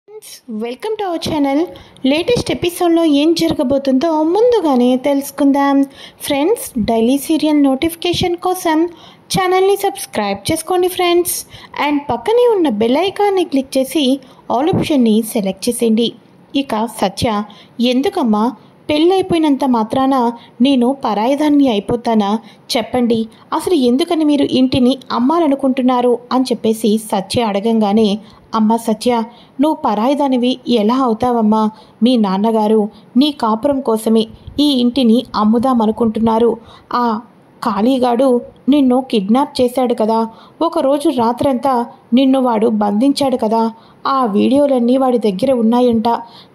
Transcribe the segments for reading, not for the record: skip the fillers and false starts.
Friends, welcome to our channel. Latest ఎపిసోడ్లో ఏం జరగబోతుందో ముందుగానే తెలుసుకుందాం. ఫ్రెండ్స్, డైలీ సీరియల్ నోటిఫికేషన్ కోసం ఛానల్ని సబ్స్క్రైబ్ చేసుకోండి ఫ్రెండ్స్. అండ్ పక్కనే ఉన్న బెల్ ఐకాన్ని క్లిక్ చేసి ఆల్ ఆప్షన్ని సెలెక్ట్ చేసేయండి. ఇక సత్య, ఎందుకమ్మా పెళ్ళైపోయినంత మాత్రాన నేను పరాయిదాన్ని అయిపోతానా? చెప్పండి, అసలు ఎందుకని మీరు ఇంటిని అమ్మాలనుకుంటున్నారు అని చెప్పేసి సత్య అడగంగానే, అమ్మ సత్య, నువ్వు పరాయిదానివి ఎలా అవుతావమ్మా? మీ నాన్నగారు నీ కాపురం కోసమే ఈ ఇంటిని అమ్ముదామనుకుంటున్నారు. ఆ కాళీగాడు నిన్ను కిడ్నాప్ చేశాడు కదా, ఒకరోజు రాత్రంతా నిన్ను వాడు బంధించాడు కదా, ఆ వీడియోలన్నీ వాడి దగ్గర ఉన్నాయంట.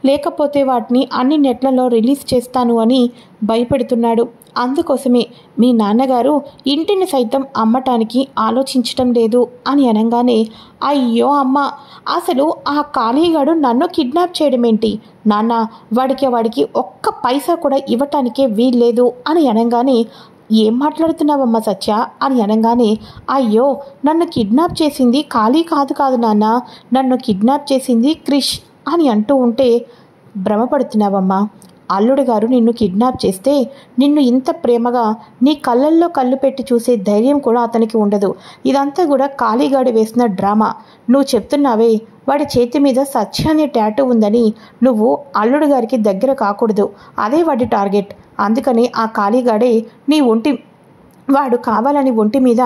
లేకపోతే వాటిని అన్ని నెట్లలో రిలీజ్ చేస్తాను అని భయపెడుతున్నాడు. అందుకోసమే మీ నాన్నగారు ఇంటిని సైతం అమ్మటానికి ఆలోచించటం లేదు అని అనగానే, అయ్యో అమ్మ, అసలు ఆ కాళీగాడు నన్ను కిడ్నాప్ చేయడం ఏంటి నాన్న? వాడికి ఒక్క పైసా కూడా ఇవ్వటానికే వీల్లేదు అని అనగానే, ఏం మాట్లాడుతున్నావమ్మా సత్య అని అనగానే, అయ్యో, నన్ను కిడ్నాప్ చేసింది కాళీ కాదు నాన్న, నన్ను కిడ్నాప్ చేసింది క్రిష్ అని అంటూ ఉంటే, భ్రమపడుతున్నావమ్మా. అల్లుడు గారు నిన్ను కిడ్నాప్ చేస్తే నిన్ను ఇంత ప్రేమగా నీ కళ్ళల్లో కళ్ళు పెట్టి చూసే ధైర్యం కూడా అతనికి ఉండదు. ఇదంతా కూడా కాళీగాడు వేసిన డ్రామా. నువ్వు చెప్తున్నావే వాడి చేతి మీద సత్య అనే టాటూ ఉందని, నువ్వు అల్లుడు గారికి దగ్గర కాకూడదు, అదే వాడి టార్గెట్. అందుకని ఆ కాళీగాడే నీ వాడు కావాలని ఒంటి మీద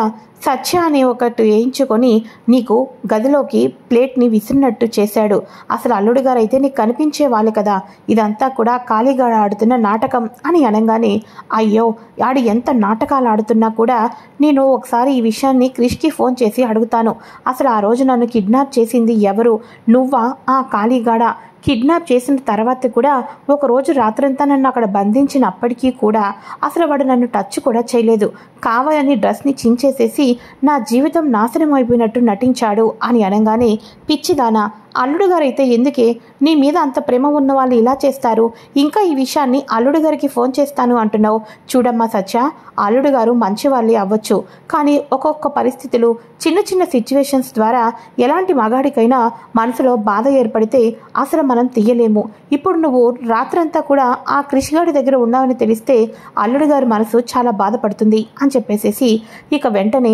సత్య అనే ఒకటి వేయించుకొని నీకు గదిలోకి ప్లేట్ని విసిరినట్టు చేశాడు. అసలు అల్లుడు గారు అయితే నీకు కనిపించే వాళ్ళు కదా, ఇదంతా కూడా కాళీగాడు ఆడుతున్న నాటకం అని అనగానే, అయ్యో, ఆడు ఎంత నాటకాలు ఆడుతున్నా కూడా నేను ఒకసారి ఈ విషయాన్ని క్రిష్కి ఫోన్ చేసి అడుగుతాను. అసలు ఆ రోజు నన్ను కిడ్నాప్ చేసింది ఎవరు? నువ్వా ఆ కాళీగాడా? కిడ్నాప్ చేసిన తర్వాత కూడా ఒకరోజు రాత్రంతా నన్ను అక్కడ బంధించినప్పటికీ కూడా అసలు వాడు నన్ను టచ్ కూడా చేయలేదు. కావాలని డ్రెస్ని చించేసేసి నా జీవితం నాశనం అయిపోయినట్టు నటించాడు అని అనగానే, పిచ్చిదానా, అల్లుడు గారు అయితే ఎందుకే నీ మీద అంత ప్రేమ ఉన్న వాళ్ళు ఇలా చేస్తారు? ఇంకా ఈ విషయాన్ని అల్లుడు గారికి ఫోన్ చేస్తాను అంటున్నావు. చూడమ్మా సత్య, అల్లుడు గారు మంచి వాళ్ళే అవ్వచ్చు, కానీ ఒక్కొక్క పరిస్థితులు, చిన్న చిన్న సిచ్యువేషన్స్ ద్వారా ఎలాంటి మగాడికైనా మనసులో బాధ ఏర్పడితే అసలు మనం తీయలేము. ఇప్పుడు నువ్వు రాత్రంతా కూడా ఆ క్రిష్ గారి దగ్గర ఉన్నావని తెలిస్తే అల్లుడు గారి మనసు చాలా బాధపడుతుంది అని చెప్పేసేసి ఇక వెంటనే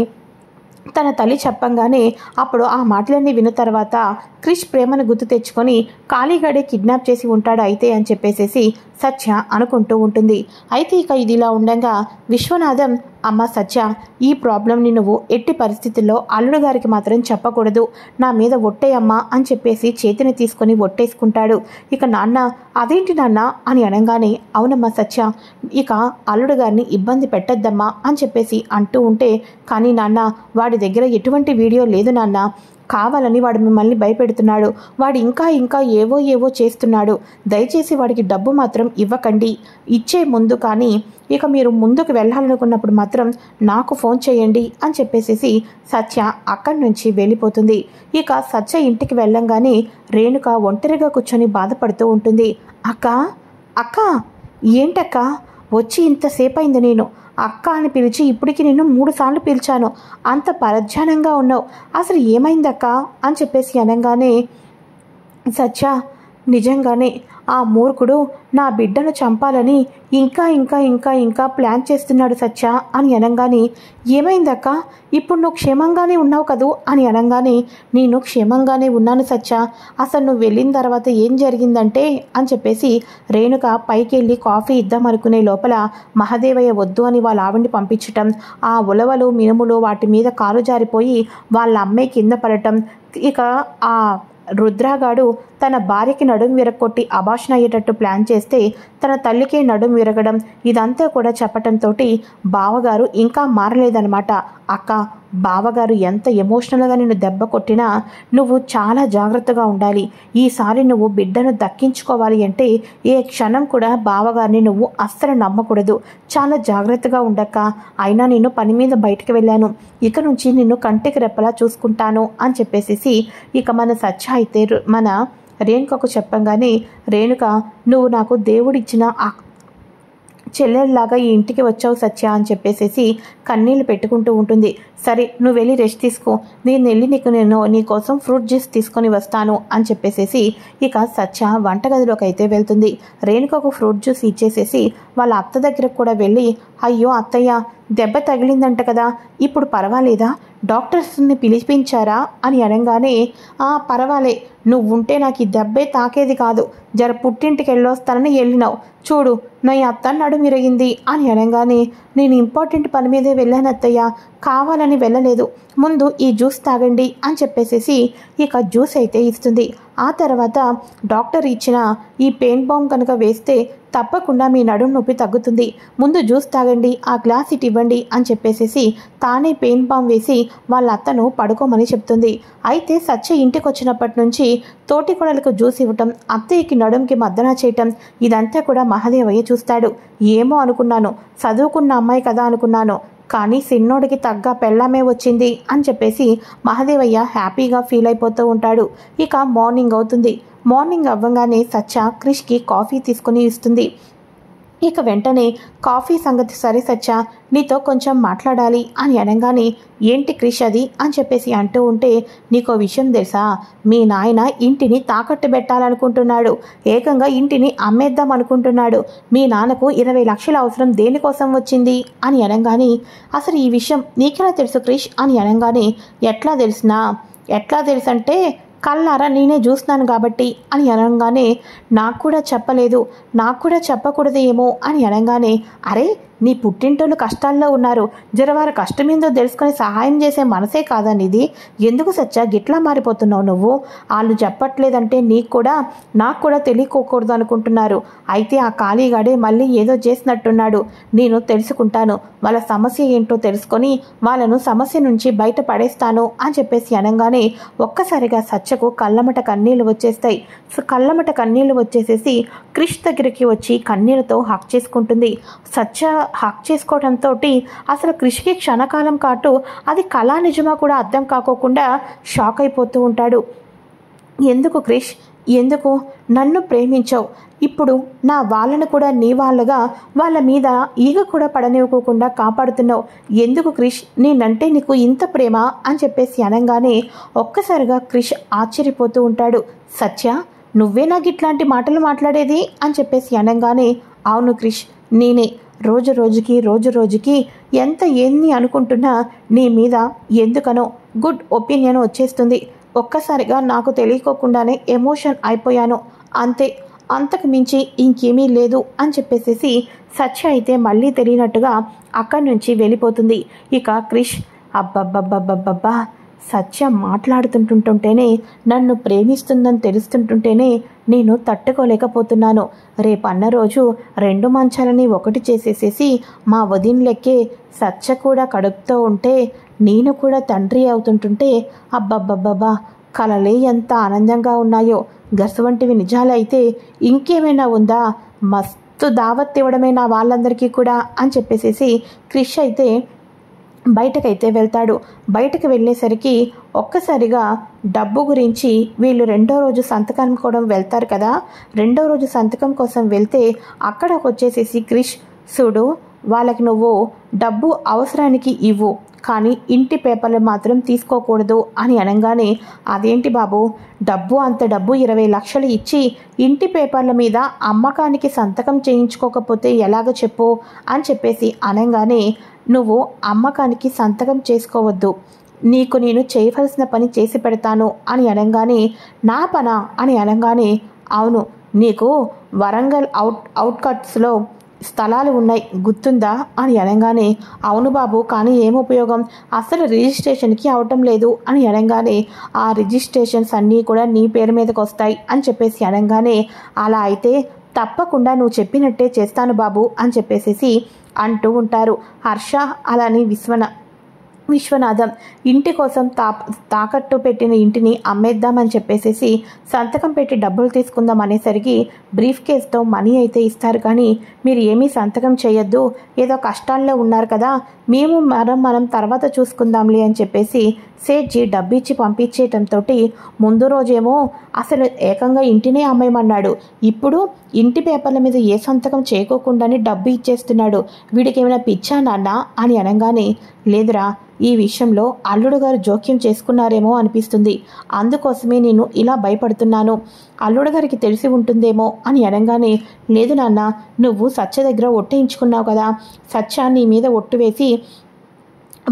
తన తల్లి చెప్పంగానే, అప్పుడు ఆ మాటలన్నీ విన్న తర్వాత క్రిష్ ప్రేమను గుర్తు తెచ్చుకొని కాళీగాడే కిడ్నాప్ చేసి ఉంటాడు అయితే అని చెప్పేసేసి సత్య అనుకుంటూ ఉంటుంది. అయితే ఇక ఇదిలా ఉండగా విశ్వనాథం, అమ్మ సత్య, ఈ ప్రాబ్లంని నువ్వు ఎట్టి పరిస్థితుల్లో అల్లుడు గారికి మాత్రం చెప్పకూడదు, నా మీద ఒట్టే అమ్మా అని చెప్పేసి చేతిని తీసుకొని ఒట్టేసుకుంటాడు. ఇక నాన్న, అదేంటి నాన్న అని అనగానే, అవునమ్మా సత్య, ఇక అల్లుడు గారిని ఇబ్బంది పెట్టద్దమ్మా అని చెప్పేసి అంటూ ఉంటే, కానీ నాన్న, వాడి దగ్గర ఎటువంటి వీడియో లేదు నాన్న, కావాలని వాడు మిమ్మల్ని భయపెడుతున్నాడు, వాడు ఇంకా ఏవో చేస్తున్నాడు, దయచేసి వాడికి డబ్బు మాత్రం ఇవ్వకండి, ఇచ్చే ముందు కానీ ఇక మీరు ముందుకు వెళ్ళాలనుకున్నప్పుడు మాత్రం నాకు ఫోన్ చేయండి అని చెప్పేసేసి సత్య అక్కడి నుంచి వెళ్ళిపోతుంది. ఇక సత్య ఇంటికి వెళ్ళంగానే రేణుక ఒంటరిగా కూర్చొని బాధపడుతూ ఉంటుంది. అక్క ఏంటక్క వచ్చి ఇంతసేపు అయింది, నేను అక్క అని పిలిచి ఇప్పటికి నేను 3 సార్లు పిలిచాను, అంత పరధ్యానంగా ఉన్నావు, అసలు ఏమైందక్క అని చెప్పేసి అనగానే, సత్య, నిజంగానే ఆ మూర్ఖుడు నా బిడ్డను చంపాలని ఇంకా ప్లాన్ చేస్తున్నాడు సత్య అని అనగానే, ఏమైందక్క, ఇప్పుడు నువ్వు క్షేమంగానే ఉన్నావు కదూ అని అనగానే, నేను క్షేమంగానే ఉన్నాను సత్య, అసలు నువ్వు వెళ్ళిన తర్వాత ఏం జరిగిందంటే అని చెప్పేసి రేణుక పైకి వెళ్ళి కాఫీ ఇద్దామనుకునే లోపల మహాదేవయ్య వద్దు అని వాళ్ళ ఆవిడ్ని పంపించటం, ఆ ఉలవలు మినుములు వాటి మీద కాలు జారిపోయి వాళ్ళ అమ్మాయి కింద పడటం, ఇక ఆ రుద్రాగాడు తన భార్యకి నడుం విరగొట్టి అబార్షన్ అయ్యేటట్టు ప్లాన్ చేస్తే తన తల్లికే నడుం విరగడం, ఇదంతా కూడా చెప్పటంతో బావగారు ఇంకా మారలేదనమాట. అక్క, బావగారు ఎంత ఎమోషనల్గా నిన్ను దెబ్బ కొట్టినా నువ్వు చాలా జాగ్రత్తగా ఉండాలి. ఈసారి నువ్వు బిడ్డను దక్కించుకోవాలి అంటే ఏ క్షణం కూడా బావగారిని నువ్వు అస్సలు నమ్మకూడదు, చాలా జాగ్రత్తగా ఉండక్క. అయినా నేను పని మీద బయటకు వెళ్ళాను, ఇక నుంచి నిన్ను కంటికి రెప్పలా చూసుకుంటాను అని చెప్పేసి ఇక మన సత్య అయితే మన రేణుకకు చెప్పంగానే, రేణుక, నువ్వు నాకు దేవుడిచ్చిన చెల్లెల్లాగా ఈ ఇంటికి వచ్చావు సత్య అని చెప్పేసేసి కన్నీళ్ళు పెట్టుకుంటూ ఉంటుంది. సరే నువ్వు వెళ్ళి రెస్ట్ తీసుకో, నేను వెళ్ళి నేను నీకోసం ఫ్రూట్ జ్యూస్ తీసుకొని వస్తాను అని చెప్పేసేసి ఇక సత్య వంటగదిలోకి అయితే వెళ్తుంది. రేణుకకు ఫ్రూట్ జ్యూస్ ఇచ్చేసేసి వాళ్ళ అత్త దగ్గరకు కూడా వెళ్ళి, అయ్యో అత్తయ్య దెబ్బ తగిలిందంట కదా, ఇప్పుడు పర్వాలేదా, డాక్టర్స్ని పిలిపించారా అని అనగానే, పర్వాలే, నువ్వుంటే నాకు ఈ దెబ్బే తాకేది కాదు, జర పుట్టింటికి వెళ్ళొస్తానని వెళ్ళినావు, చూడు నా అత్త నడుమిరిగింది అని అనగానే, నేను ఇంపార్టెంట్ పని మీదే వెళ్ళాను అత్తయ్య, కావాలని వెళ్ళలేదు, ముందు ఈ జ్యూస్ తాగండి అని చెప్పేసేసి ఇక జ్యూస్ అయితే ఇస్తుంది. ఆ తర్వాత డాక్టర్ ఇచ్చిన ఈ పెయిన్ బాంబ్ కనుక వేస్తే తప్పకుండా మీ నడుము నొప్పి తగ్గుతుంది, ముందు జ్యూస్ తాగండి, ఆ గ్లాస్ ఇటు ఇవ్వండి అని చెప్పేసేసి తానే పెయిన్ బాంబ్ వేసి వాళ్ళ అత్తను పడుకోమని చెప్తుంది. అయితే సత్య ఇంటికి వచ్చినప్పటి నుంచి తోటి కొడలకు జ్యూస్ ఇవ్వటం, అత్తయ్యకి నడుంకి మద్దన చేయటం ఇదంతా కూడా మహాదేవయ్య చూస్తాడు. ఏమో అనుకున్నాను, చదువుకున్న అమ్మాయి కదా అనుకున్నాను, కానీ సిన్నోడికి తగ్గ పెళ్ళామే వచ్చింది అని చెప్పేసి మహాదేవయ్య హ్యాపీగా ఫీల్ అయిపోతూ ఉంటాడు. ఇక మార్నింగ్ అవుతుంది. మార్నింగ్ అవ్వగానే సత్య క్రిష్కి కాఫీ తీసుకుని ఇస్తుంది. ఇక వెంటనే కాఫీ సంగతి సరే సత్య నీతో కొంచెం మాట్లాడాలి అని అనగానే, ఏంటి క్రిష్ అది అని చెప్పేసి అంటూ ఉంటే, నీకో విషయం తెలుసా, మీ నాయన ఇంటిని తాకట్టు పెట్టాలనుకుంటున్నాడు, ఏకంగా ఇంటిని అమ్మేద్దాం అనుకుంటున్నాడు, మీ నాన్నకు 20 లక్షల అవసరం దేనికోసం వచ్చింది అని అనగానే, అసలు ఈ విషయం నీకెలా తెలుసు క్రిష్ అని అనగానే, ఎట్లా తెలుసంటే కళ్ళారా నేనే చూస్తున్నాను కాబట్టి అని అనగానే, నాకు కూడా చెప్పలేదు, నాకు కూడా చెప్పకూడదు ఏమో అని అనగానే, అరే నీ పుట్టింటోళ్ళు కష్టాల్లో ఉన్నారు, జరవారు కష్టం ఏందో తెలుసుకొని సహాయం చేసే మనసే కాదనిది, ఎందుకు సత్య గిట్లా మారిపోతున్నావు నువ్వు, వాళ్ళు చెప్పట్లేదంటే నాకు కూడా తెలియకోకూడదు అనుకుంటున్నారు, అయితే ఆ ఖాళీగాడే మళ్ళీ ఏదో చేసినట్టున్నాడు, నేను తెలుసుకుంటాను, వాళ్ళ సమస్య ఏంటో తెలుసుకొని వాళ్ళను సమస్య నుంచి బయట పడేస్తాను అని చెప్పేసి అనగానే ఒక్కసారిగా సత్యకు కళ్ళమట కన్నీళ్లు వచ్చేస్తాయి. కళ్ళమట కన్నీళ్లు వచ్చేసేసి క్రిష్ దగ్గరికి వచ్చి కన్నీళ్లతో హక్ చేసుకుంటుంది. సత్య హక్ చేసుకోవడంతో అసలు క్రిష్కి క్షణకాలం కాటు అది కళా నిజమా కూడా అర్థం కాకోకుండా షాక్ అయిపోతూ ఉంటాడు. ఎందుకు క్రిష్, ఎందుకు నన్ను ప్రేమించావు, ఇప్పుడు నా వాళ్ళను కూడా నీ వాళ్ళగా వాళ్ళ మీద ఈగ కూడా పడనివ్వకుండా కాపాడుతున్నావు, ఎందుకు క్రిష్, నేనంటే నీకు ఇంత ప్రేమ అని చెప్పేసి అనగానే ఒక్కసారిగా క్రిష్ ఆశ్చర్యపోతూ ఉంటాడు. సత్య నువ్వే నాకు ఇట్లాంటి మాటలు మాట్లాడేది అని చెప్పేసి అనగానే, అవును క్రిష్ నేనే, రోజు రోజుకి ఎన్ని అనుకుంటున్నా నీ మీద ఎందుకనో గుడ్ ఒపీనియన్ వచ్చేస్తుంది, ఒక్కసారిగా నాకు తెలియకోకుండానే ఎమోషన్ అయిపోయాను, అంతే, అంతకు మించి ఇంకేమీ లేదు అని చెప్పేసేసి సత్య అయితే మళ్ళీ తెలియనట్టుగా అక్కడి నుంచి వెళ్ళిపోతుంది. ఇక క్రిష్ అబ్బబ్బబ్బబ్బబ్బబ్బా, సత్య మాట్లాడుతుంటుంటేనే, నన్ను ప్రేమిస్తుందని తెలుస్తుంటేనే నేను తట్టుకోలేకపోతున్నాను, రేపన్న రోజు 2 మంచాలని ఒకటి చేసేసేసి మా వదినలెక్కే సత్య కూడా కడుపుతో ఉంటే, నేను కూడా తండ్రి అవుతుంటుంటే, అబ్బబ్బబ్బబ్బా కలలే ఎంత ఆనందంగా ఉన్నాయో, గసవంటివి నిజాలైతే ఇంకేమైనా ఉందా, మస్తు దావత్ ఇవ్వడమే నా వాళ్ళందరికీ కూడా అని చెప్పేసేసి క్రిష్ అయితే బయటకైతే వెళ్తాడు. బయటకు వెళ్ళేసరికి ఒక్కసారిగా డబ్బు గురించి వీళ్ళు 2వ రోజు సంతకం కూడా వెళ్తారు కదా, 2వ రోజు సంతకం కోసం వెళ్తే అక్కడికి వచ్చేసేసి క్రిష్, చూడు వాళ్ళకి నువ్వు డబ్బు అవసరానికి ఇవ్వు, కానీ ఇంటి పేపర్లు మాత్రం తీసుకోకూడదు అని అనగానే, అదేంటి బాబు, అంత డబ్బు 20 లక్షలు ఇచ్చి ఇంటి పేపర్ల మీద అమ్మకానికి సంతకం చేయించుకోకపోతే ఎలాగ చెప్పు అని చెప్పేసి అనగానే, నువ్వు అమ్మకానికి సంతకం చేసుకోవద్దు, నీకు నేను చేయవలసిన పని చేసి పెడతాను అని అనగానే, నా పనా అని అనగానే, అవును నీకు వరంగల్ అవుట్కట్స్లో స్థలాలు ఉన్నాయి గుర్తుందా అని అనగానే, అవును బాబు, కానీ ఏం ఉపయోగం, అసలు రిజిస్ట్రేషన్కి అవటం లేదు అని అనగానే, ఆ రిజిస్ట్రేషన్స్ అన్నీ కూడా నీ పేరు మీదకి వస్తాయి అని చెప్పేసి అనగానే, అలా అయితే తప్పకుండా నువ్వు చెప్పినట్టే చేస్తాను బాబు అని చెప్పేసి అంటూ ఉంటారు. హర్ష అలానే విశ్వనాథం ఇంటి కోసం తాకట్టు పెట్టిన ఇంటిని అమ్మేద్దామని చెప్పేసేసి సంతకం పెట్టి డబ్బులు తీసుకుందాం అనేసరికి బ్రీఫ్ కేస్తో మనీ అయితే ఇస్తారు, కానీ మీరు ఏమీ సంతకం చేయొద్దు, ఏదో కష్టాల్లో ఉన్నారు కదా, మనం తర్వాత చూసుకుందాంలే అని చెప్పేసి సేట్జీ డబ్బు ఇచ్చి పంపించేయటంతో ముందు రోజేమో అసలు ఏకంగా ఇంటినే అమ్మేయమన్నాడు, ఇప్పుడు ఇంటి పేపర్ల మీద ఏ సంతకం చేయకోకుండానే డబ్బు ఇచ్చేస్తున్నాడు, వీడికి ఏమైనా పిచ్చా నాన్న అని అనగానే, లేదురా, ఈ విషయంలో అల్లుడు గారు జోక్యం చేసుకున్నారేమో అనిపిస్తుంది, అందుకోసమే నేను ఇలా భయపడుతున్నాను, అల్లుడు గారికి తెలిసి ఉంటుందేమో అని అనగానే, లేదు నాన్న, నువ్వు సత్య దగ్గర ఒట్టేయించుకున్నావు కదా, సత్య నీ మీద ఒట్టు వేసి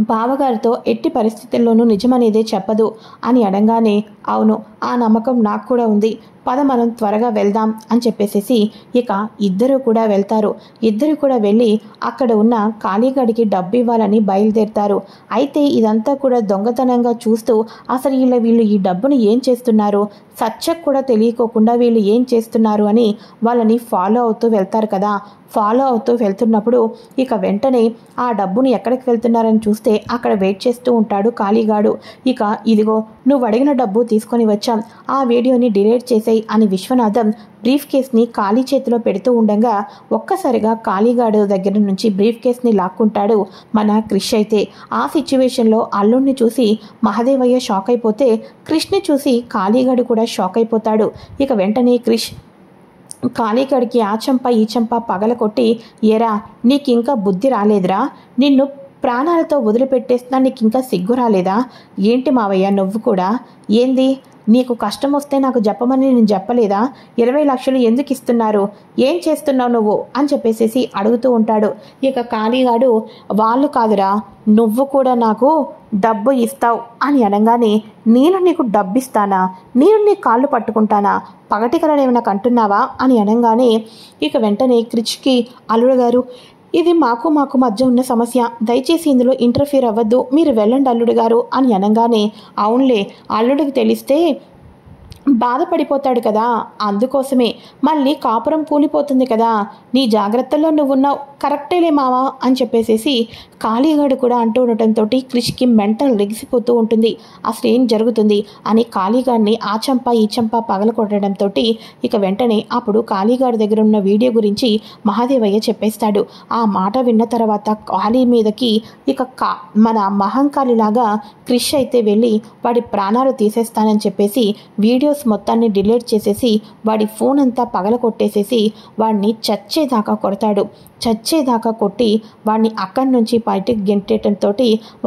బావగారితో ఎట్టి పరిస్థితుల్లోనూ నిజమనేదే చెప్పదు అని అనగానే, అవును, ఆ నమ్మకం నాకు కూడా ఉంది, పద మనం త్వరగా వెళ్దాం అని చెప్పేసేసి ఇక ఇద్దరు కూడా వెళ్తారు. ఇద్దరు కూడా వెళ్ళి అక్కడ ఉన్న కాళీగడికి డబ్బు ఇవ్వాలని బయలుదేరుతారు. అయితే ఇదంతా కూడా దొంగతనంగా చూస్తూ అసలు వీళ్ళు ఈ డబ్బును ఏం చేస్తున్నారు, సత్యకు కూడా తెలియకోకుండా వీళ్ళు ఏం చేస్తున్నారు అని వాళ్ళని ఫాలో అవుతూ వెళ్తారు కదా. ఫాలో అవుతూ వెళ్తున్నప్పుడు ఇక వెంటనే ఆ డబ్బుని ఎక్కడికి వెళ్తున్నారని చూస్తే అక్కడ వెయిట్ చేస్తూ ఉంటాడు కాళీగాడు. ఇక ఇదిగో నువ్వు అడిగిన డబ్బు తీసుకొని వచ్చాం, ఆ వీడియోని డిలీట్ చేసేయి అని విశ్వనాథం బ్రీఫ్ కేస్ని కాళీ చేతిలో పెడుతూ ఉండగా ఒక్కసారిగా కాళీగాడు దగ్గర నుంచి బ్రీఫ్ కేస్ని లాక్కుంటాడు మన క్రిష్. అయితే ఆ సిచ్యువేషన్లో అల్లుడిని చూసి మహదేవయ్య షాక్ అయిపోతే క్రిష్ని చూసి కాళీగాడు కూడా షాక్ అయిపోతాడు. ఇక వెంటనే క్రిష్ కాళీగడికి ఆ చెంప ఈ చెంప పగల కొట్టి, ఏరా నీకింకా బుద్ధి రాలేదురా, నిన్ను ప్రాణాలతో వదిలిపెట్టేస్తున్నా, నీకు ఇంకా సిగ్గు రాలేదా, ఏంటి మావయ్య నువ్వు కూడా, ఏంది నీకు కష్టం వస్తే నాకు చెప్పమని నేను చెప్పలేదా, 20 లక్షలు ఎందుకు ఇస్తున్నారు, ఏం చేస్తున్నావు నువ్వు అని చెప్పేసి అడుగుతూ ఉంటాడు. ఇక కాళీగాడు, వాళ్ళు కాదురా, నువ్వు కూడా నాకు డబ్బు ఇస్తావు అని అనగానే, నేను నీకు డబ్బు ఇస్తానా, నేను నీ కాళ్ళు పట్టుకుంటానా, పగటి కలను ఏమైనా కంటున్నావా అని అనగానే ఇక వెంటనే క్రిష్కి, అల్లుడు గారు ఇది మాకు మధ్య ఉన్న సమస్య, దయచేసి ఇందులో ఇంటర్ఫియర్ అవ్వద్దు, మీరు వెళ్ళండి అల్లుడు గారు అని అనగానే, అవునులే అల్లుడికి తెలిస్తే బాధపడిపోతాడు కదా, అందుకోసమే మళ్ళీ కాపురం కూలిపోతుంది కదా, నీ జాగ్రత్తల్లో నువ్వున్నావు, కరెక్టేలే మావా అని చెప్పేసేసి కాళీగాడు కూడా అంటూ ఉండటంతో క్రిష్కి మెంటల్ లెగిసిపోతూ ఉంటుంది. అసలు ఏం జరుగుతుంది అని కాళీగాడిని ఆ చంప ఈ చంప పగల కొట్టడంతో ఇక వెంటనే అప్పుడు కాళీగాడి దగ్గర ఉన్న వీడియో గురించి మహాదేవయ్య చెప్పేస్తాడు. ఆ మాట విన్న తర్వాత కాళీ మీదకి ఇక మన మహంకాళిలాగా క్రిష్ అయితే వెళ్ళి వాడి ప్రాణాలు తీసేస్తానని చెప్పేసి వీడియోస్ మొత్తాన్ని డిలీట్ చేసేసి వాడి ఫోన్ అంతా పగల కొట్టేసేసి వాడిని చచ్చేదాకా కొడతాడు. చచ్చేదాకా కొట్టి వాడిని అక్కడి నుంచి బయటికి గెంటేయటంతో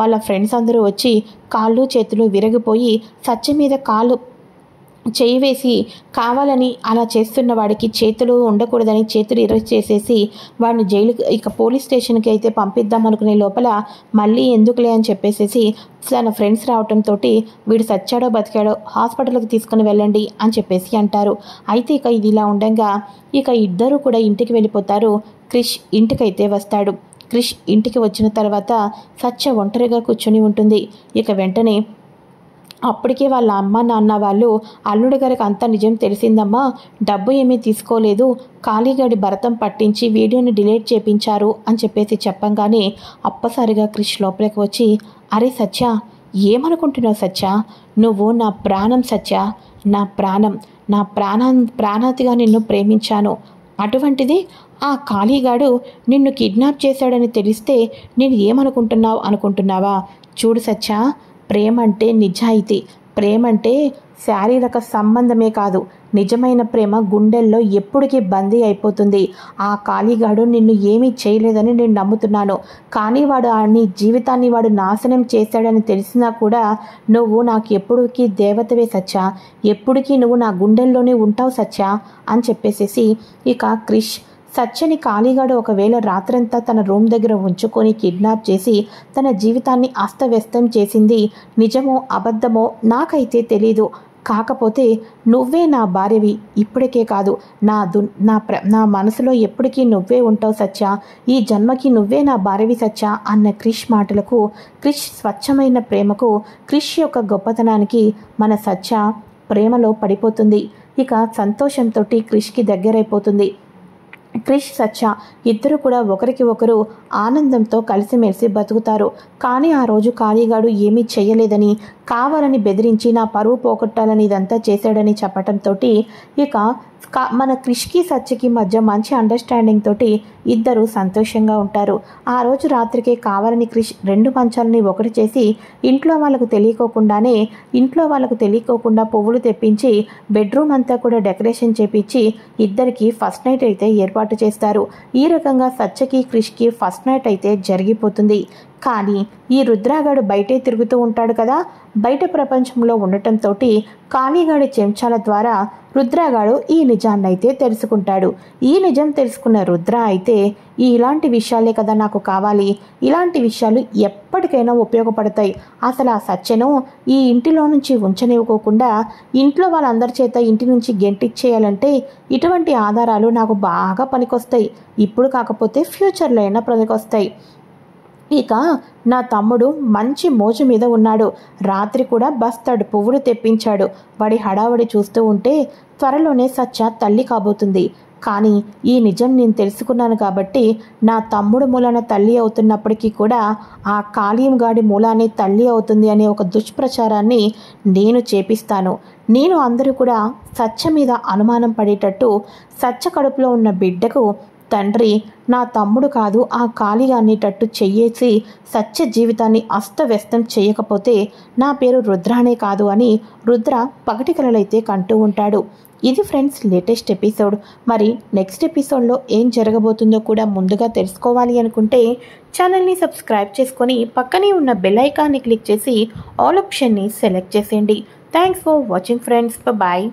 వాళ్ళ ఫ్రెండ్స్ అందరూ వచ్చి కాళ్ళు చేతులు విరగిపోయి సత్య మీద కాళ్ళు చేయి వేసి కావాలని అలా చేస్తున్న వాడికి చేతులు ఉండకూడదని చేతులు ఇరవై చేసేసి వాడిని జైలుకి ఇక పోలీస్ స్టేషన్కి అయితే పంపిద్దాం అనుకునే లోపల మళ్ళీ ఎందుకులే అని చెప్పేసేసి తన ఫ్రెండ్స్ రావటంతో వీడు సచ్చాడో బతికాడో హాస్పిటల్కి తీసుకుని వెళ్ళండి అని చెప్పేసి అంటారు. అయితే ఇక ఇది ఇలా ఉండగా ఇక ఇద్దరు కూడా ఇంటికి వెళ్ళిపోతారు. క్రిష్ ఇంటికైతే వస్తాడు. క్రిష్ ఇంటికి వచ్చిన తర్వాత సత్య ఒంటరిగా కూర్చొని ఉంటుంది. ఇక వెంటనే అప్పటికే వాళ్ళ అమ్మ నాన్న వాళ్ళు, అల్లుడి గారికి అంతా నిజం తెలిసిందమ్మా, డబ్బు ఏమీ తీసుకోలేదు, కాళీగడి భరతం పట్టించి వీడియోని డిలీట్ చేపించారు అని చెప్పేసి చెప్పంగానే అప్పసారిగా క్రిష్ లోపలికి వచ్చి, అరే సత్య, ఏమనుకుంటున్నావు సత్య, నువ్వు నా ప్రాణం సత్య, నా ప్రాణం, నా ప్రాణాతిగా నిన్ను ప్రేమించాను, అటువంటిది ఆ కాళీగాడు నిన్ను కిడ్నాప్ చేశాడని తెలిస్తే నేను అనుకుంటున్నావా, చూడు సత్య, ప్రేమంటే నిజాయితీ, ప్రేమంటే శారీరక సంబంధమే కాదు, నిజమైన ప్రేమ గుండెల్లో ఎప్పటికీ బందీ అయిపోతుంది. ఆ కాళీగాడు నిన్ను ఏమీ చేయలేదని నేను నమ్ముతున్నాను, కానీ వాడు నీ జీవితాన్ని వాడు నాశనం చేశాడని తెలిసినా కూడా నువ్వు నాకు ఎప్పటికీ దేవతవే సత్య, ఎప్పటికీ నువ్వు నా గుండెల్లోనే ఉంటావు సత్య అని చెప్పేసేసి ఇక క్రిష్ సత్యని కాళీగాడు ఒకవేళ రాత్రంతా తన రూమ్ దగ్గర ఉంచుకొని కిడ్నాప్ చేసి తన జీవితాన్ని అస్తవ్యస్తం చేసింది నిజమో అబద్ధమో నాకైతే తెలీదు, కాకపోతే నువ్వే నా భార్యవి, ఇప్పటికే కాదు నా మనసులో ఎప్పటికీ నువ్వే ఉంటావు సత్య, ఈ జన్మకి నువ్వే నా భార్యవి సత్య అన్న క్రిష్ మాటలకు, క్రిష్ స్వచ్ఛమైన ప్రేమకు, క్రిష్ యొక్క గొప్పతనానికి మన సత్య ప్రేమలో పడిపోతుంది. ఇక సంతోషంతో క్రిష్కి దగ్గరైపోతుంది. క్రిష్ సత్య ఇద్దరు కూడా ఒకరికి ఒకరు ఆనందంతో కలిసిమెలిసి బతుకుతారు. కానీ ఆ రోజు కాళీగాడు ఏమీ చెయ్యలేదని, కావాలని బెదిరించి నా పరువు పోగొట్టాలని ఇదంతా చేశాడని చెప్పడంతో ఇక మన క్రిష్కి సత్యకి మధ్య మంచి అండర్స్టాండింగ్ తోటి ఇద్దరు సంతోషంగా ఉంటారు. ఆ రోజు రాత్రికే కావాలని క్రిష్ 2 మంచాలని ఒకటి చేసి ఇంట్లో వాళ్ళకు తెలియకోకుండా పువ్వులు తెప్పించి బెడ్రూమ్ అంతా కూడా డెకరేషన్ చేపించి ఇద్దరికి ఫస్ట్ నైట్ అయితే ఏర్పాటు చేస్తారు. ఈ రకంగా సత్యకి క్రిష్కి ఫస్ట్ నైట్ అయితే జరిగిపోతుంది. కానీ ఈ రుద్రాగాడు బయటే తిరుగుతూ ఉంటాడు కదా, బయట ప్రపంచంలో ఉండటంతో కాళీగాడి చెంచాల ద్వారా రుద్రాగాడు ఈ నిజాన్నైతే తెలుసుకుంటాడు. ఈ నిజం తెలుసుకున్న రుద్ర అయితే ఇలాంటి విషయాలే కదా నాకు కావాలి, ఇలాంటి విషయాలు ఎప్పటికైనా ఉపయోగపడతాయి, అసలు ఆ సత్యను ఈ ఇంటిలో నుంచి ఉంచనివ్వకోకుండా ఇంట్లో వాళ్ళందరి చేత ఇంటి నుంచి గెంటిచ్చేయాలంటే ఇటువంటి ఆధారాలు నాకు బాగా పనికొస్తాయి, ఇప్పుడు కాకపోతే ఫ్యూచర్లో అయినా పనికొస్తాయి. ఇక నా తమ్ముడు మంచి మోజు మీద ఉన్నాడు, రాత్రి కూడా బస్తాడు పువ్వులు తెప్పించాడు. వాడి హడావడి చూస్తూ ఉంటే త్వరలోనే సత్య తల్లి కాబోతుంది. కానీ ఈ నిజం నేను తెలుసుకున్నాను కాబట్టి నా తమ్ముడు మూలాన తల్లి అవుతున్నప్పటికీ కూడా ఆ కాళీంగాడి మూలానే తల్లి అవుతుంది అనే ఒక దుష్ప్రచారాన్ని నేను చేపిస్తాను. నేను అందరూ కూడా సత్య మీద అనుమానం పడేటట్టు సత్య కడుపులో ఉన్న బిడ్డకు తండ్రి నా తమ్ముడు కాదు ఆ కాళీగా అనేటట్టు చెయ్యేసి సత్య జీవితాన్ని అస్తవ్యస్తం చేయకపోతే నా పేరు రుద్రానే కాదు అని రుద్ర పగటి కలలైతే కంటూ ఉంటాడు. ఇది ఫ్రెండ్స్ లేటెస్ట్ ఎపిసోడ్. మరి నెక్స్ట్ ఎపిసోడ్లో ఏం జరగబోతుందో కూడా ముందుగా తెలుసుకోవాలి అనుకుంటే ఛానల్ని సబ్స్క్రైబ్ చేసుకొని పక్కనే ఉన్న బెల్ ఐకాన్ని క్లిక్ చేసి ఆల్ ఆప్షన్ని సెలెక్ట్ చేసేయండి. Thanks for watching friends. Bye.